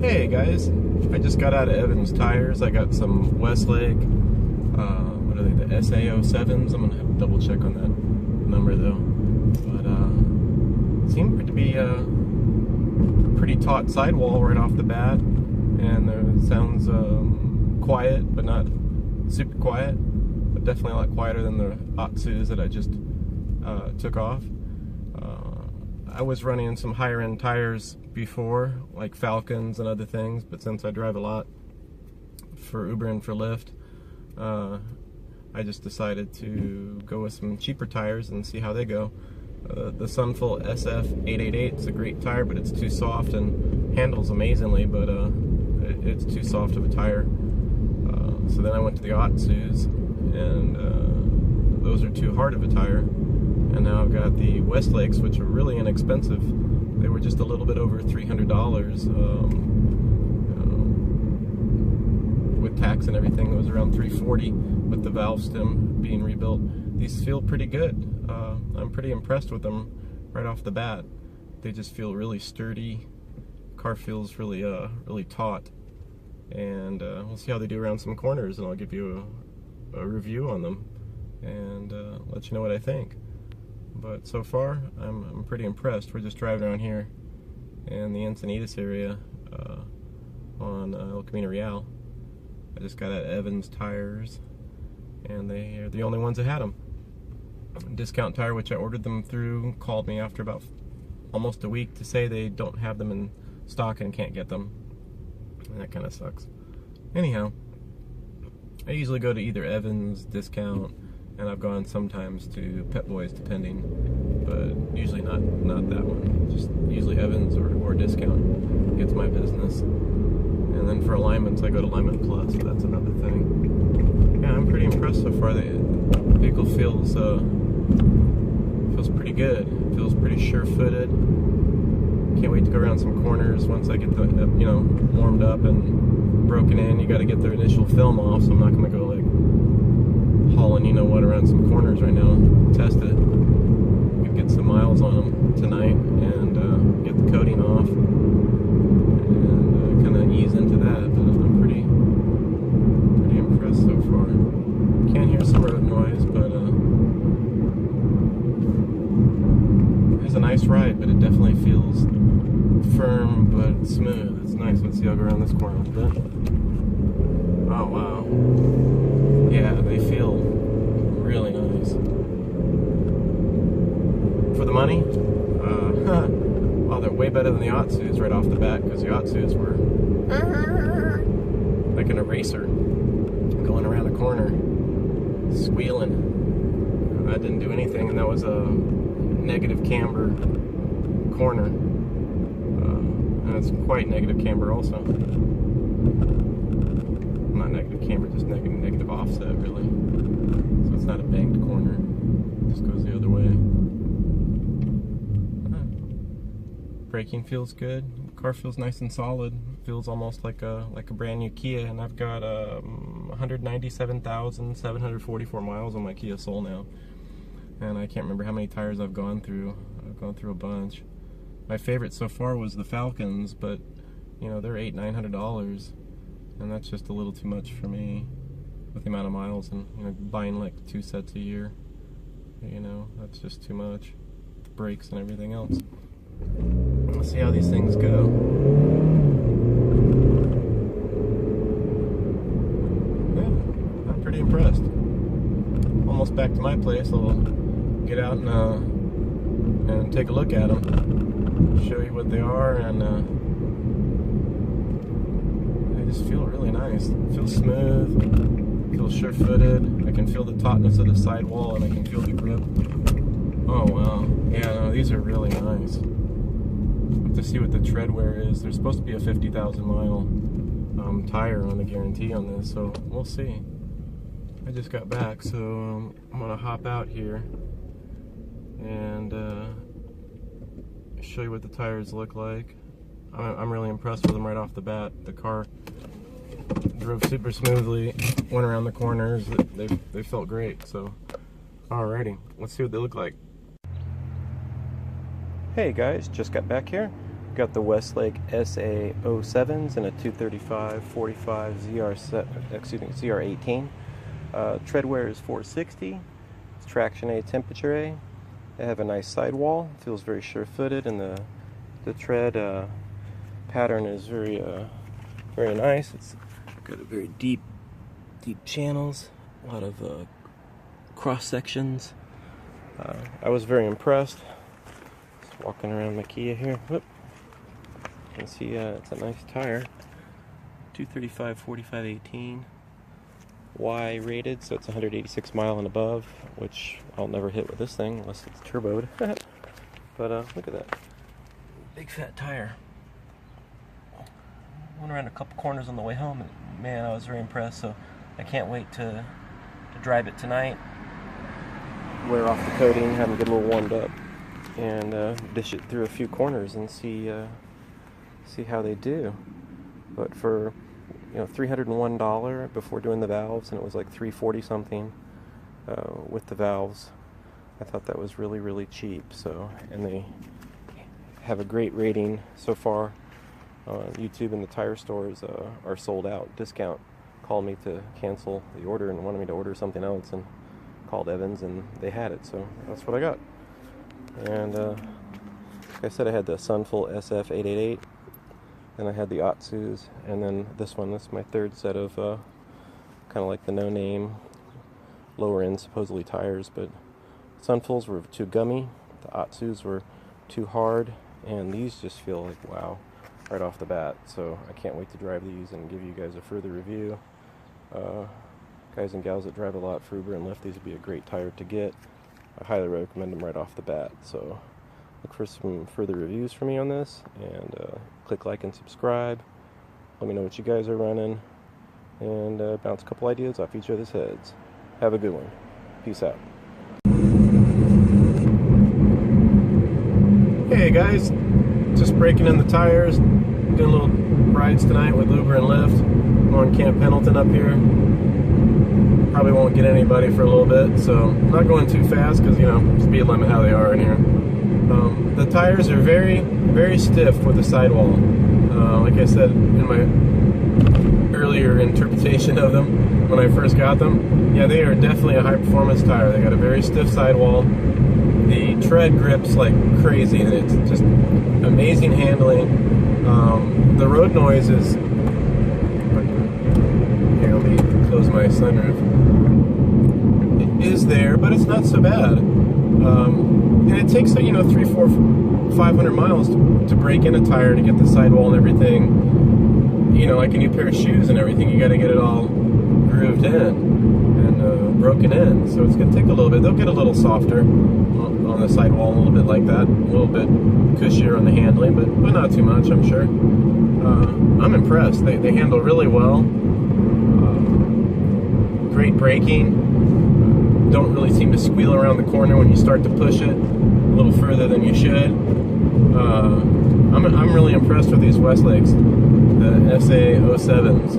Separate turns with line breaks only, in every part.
Hey guys, I just got out of Evans Tires. I got some Westlake, what are they, the SA07s? I'm gonna have to double check on that number though. But seemed to be a pretty taut sidewall right off the bat, and it sounds quiet, but not super quiet, but definitely a lot quieter than the Otsus that I just took off. I was running some higher end tires before, like Falcons and other things, but since I drive a lot for Uber and for Lyft, I just decided to go with some cheaper tires and see how they go. The Sunfull SF0888 is a great tire, but it's too soft and handles amazingly, but it's too soft of a tire. So then I went to the Otsus, and those are too hard of a tire. And now I've got the Westlakes, which are really inexpensive. They were just a little bit over $300 with tax and everything. It was around $340 with the valve stem being rebuilt. These feel pretty good. I'm pretty impressed with them right off the bat. They just feel really sturdy. Car feels really really taut. And we'll see how they do around some corners, and I'll give you a review on them and let you know what I think. But so far, I'm pretty impressed. We're just driving around here in the Encinitas area on El Camino Real. I just got at Evans Tires, and they are the only ones that had them. Discount Tire, which I ordered them through, called me after about almost a week to say they don't have them in stock and can't get them. And that kind of sucks. Anyhow, I usually go to either Evans, Discount, and I've gone sometimes to Pep Boys depending, but usually not that one. Just usually Evans or Discount gets my business. And then for alignments, I go to Alignment Plus, so that's another thing. Yeah, I'm pretty impressed so far. The vehicle feels pretty good. It feels pretty sure-footed. Can't wait to go around some corners once I get the warmed up and broken in. You got to get the initial film off, so I'm not going to go like hauling around some corners right now. Test it. Could get some miles on them tonight and get the coating off and kind of ease into that. But I'm pretty impressed so far. Can't hear some road noise, but it's a nice ride. But it definitely feels firm but smooth. It's nice. Let's see. I'll go around this corner a little bit. Oh wow. Yeah, they feel really nice. For the money, well, they're way better than the Otsus right off the bat, because the Otsus were like an eraser going around a corner, squealing. I didn't do anything, and that was a negative camber corner. And it's quite negative camber also. Not negative camber, just negative offset, really. So it's not a banked corner. It just goes the other way. Braking feels good. Car feels nice and solid. Feels almost like a brand new Kia, and I've got 197,744 miles on my Kia Soul now. And I can't remember how many tires I've gone through. I've gone through a bunch. My favorite so far was the Falcons, but they're $800-900. And that's just a little too much for me with the amount of miles and buying like 2 sets a year. That's just too much. The brakes and everything else. Let's see how these things go. Yeah, I'm pretty impressed. Almost back to my place. I'll get out and take a look at them. Show you what they are, and just feel really nice. It feels smooth, feels sure-footed. I can feel the tautness of the sidewall, and I can feel the grip. Oh wow, yeah, no, these are really nice. I'll have to see what the tread wear is. There's supposed to be a 50,000 mile tire on the guarantee on this, so we'll see. I just got back, so I'm gonna hop out here and show you what the tires look like. I'm really impressed with them right off the bat. The car drove super smoothly, went around the corners. They felt great. So, alrighty, let's see what they look like. Hey guys, just got back here. Got the Westlake SA07s and a 235/45 ZR18. Tread wear is 460. It's traction A, temperature A. They have a nice sidewall. Feels very sure-footed, and the tread pattern is very nice. It's got a very deep channels, a lot of cross sections. I was very impressed. Just walking around my Kia here. Whoop. You can see it's a nice tire. 235/45/18. Y rated, so it's 186 mile and above, which I'll never hit with this thing unless it's turboed. But look at that big fat tire. Went around a couple corners on the way home, and man, I was very impressed. So I can't wait to drive it tonight, wear off the coating, have them get a little warmed up, and dish it through a few corners and see how they do. But for $301 before doing the valves, and it was like $340 something with the valves. I thought that was really cheap. So, and they have a great rating so far on YouTube, and the tire stores are sold out. Discount called me to cancel the order and wanted me to order something else, and called Evans, and they had it, so that's what I got. And like I said, I had the Sunful SF888. Then I had the Otsus, and then this is my third set of kind of like the no-name, lower-end supposedly tires, but Sunfuls were too gummy, the Otsus were too hard, and these just feel like wow right off the bat. So I can't wait to drive these and give you guys a further review. Guys and gals that drive a lot for Uber and Lyft, these would be a great tire to get. I highly recommend them right off the bat. So look for some further reviews from me on this, and click like and subscribe. Let me know what you guys are running, and bounce a couple ideas off each other's heads. Have a good one. Peace out. Hey guys, just breaking in the tires, doing little rides tonight with Uber and Lyft. I'm on Camp Pendleton up here. Probably won't get anybody for a little bit, so I'm not going too fast because, speed limit how they are in here. The tires are very stiff with the sidewall. Like I said in my earlier interpretation of them when I first got them, yeah, they are definitely a high-performance tire. They got a very stiff sidewall. The tread grips like crazy, and it's just amazing handling. The road noise is... Here, let me close my sunroof. It is there, but it's not so bad. And it takes, 300, 400, 500 miles to break in a tire to get the sidewall and everything. Like a new pair of shoes and everything, you got to get it all grooved in and broken in. So it's going to take a little bit. They'll get a little softer on the sidewall, a little bit like that, a little bit cushier on the handling, but not too much, I'm sure. I'm impressed. They handle really well. Great braking. Don't really seem to squeal around the corner when you start to push it a little further than you should. I'm really impressed with these Westlakes, the SA07s.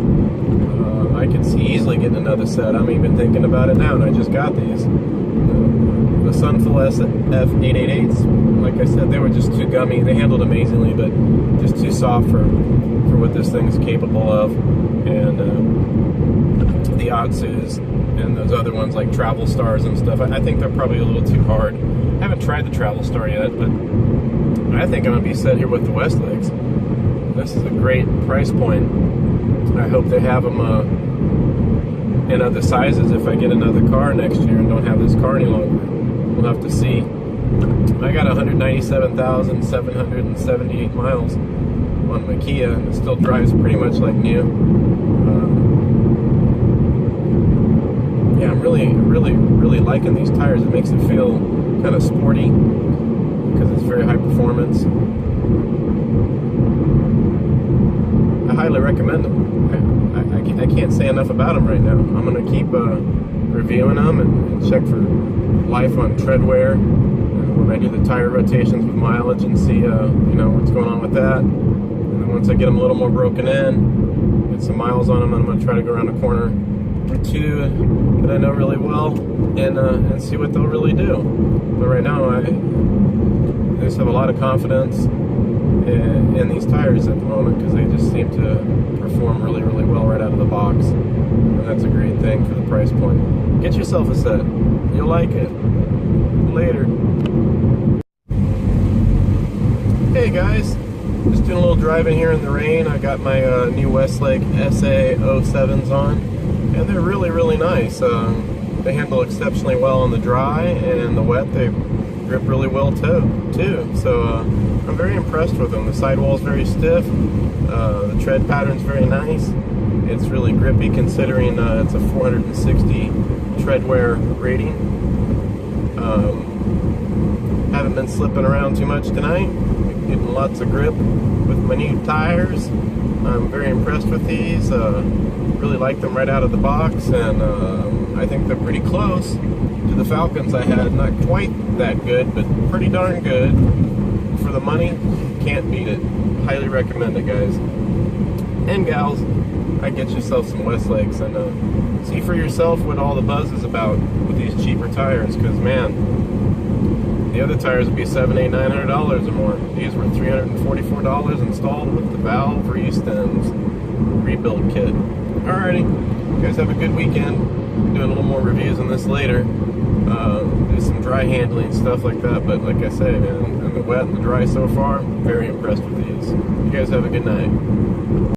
I could see easily getting another set. I'm even thinking about it now, and I just got these. The Sunful SF888s, like I said, they were just too gummy. They handled amazingly, but just too soft for what this thing is capable of. And the Otsus and those other ones like Travel Stars and stuff, I think they're probably a little too hard. I haven't tried the Travel Star yet, but I think I'm going to be set here with the Westlakes. This is a great price point. I hope they have them in other sizes if I get another car next year and don't have this car any longer. We'll have to see. I got 197,778 miles on my Kia, and it still drives pretty much like new. Yeah, I'm really liking these tires. It makes it feel kind of sporty because it's very high performance. I highly recommend them. I can't say enough about them right now. I'm going to keep reviewing them and check for life on tread wear when I do the tire rotations with mileage and see what's going on with that. And then once I get them a little more broken in, get some miles on them, I'm going to try to go around a corner or two that I know really well and see what they'll really do. But right now I just have a lot of confidence, in these tires at the moment, because they just seem to perform really, really well right out of the box. And that's a great thing for the price point. Get yourself a set. You'll like it. Later. Hey guys, just doing a little driving here in the rain. I got my new Westlake SA07s on, and they're really, really nice. They handle exceptionally well on the dry, and in the wet they grip really well too. So I'm very impressed with them. The sidewall's very stiff. The tread pattern's very nice. It's really grippy considering it's a 460 tread wear rating. Haven't been slipping around too much tonight. Getting lots of grip with my new tires. I'm very impressed with these. Really like them right out of the box, and I think they're pretty close to the Falcons I had. Not quite that good, but pretty darn good. For the money, can't beat it. Highly recommend it, guys. And gals, I'd get yourself some Westlakes and see for yourself what all the buzz is about with these cheaper tires, because man, the other tires would be $700, $800 or more. These were $344 installed with the valve re-stems rebuild kit. Alrighty, you guys have a good weekend. Doing a little more reviews on this later. Do some dry handling and stuff like that, but like I say, man, in the wet and the dry so far, very impressed with these. You guys have a good night.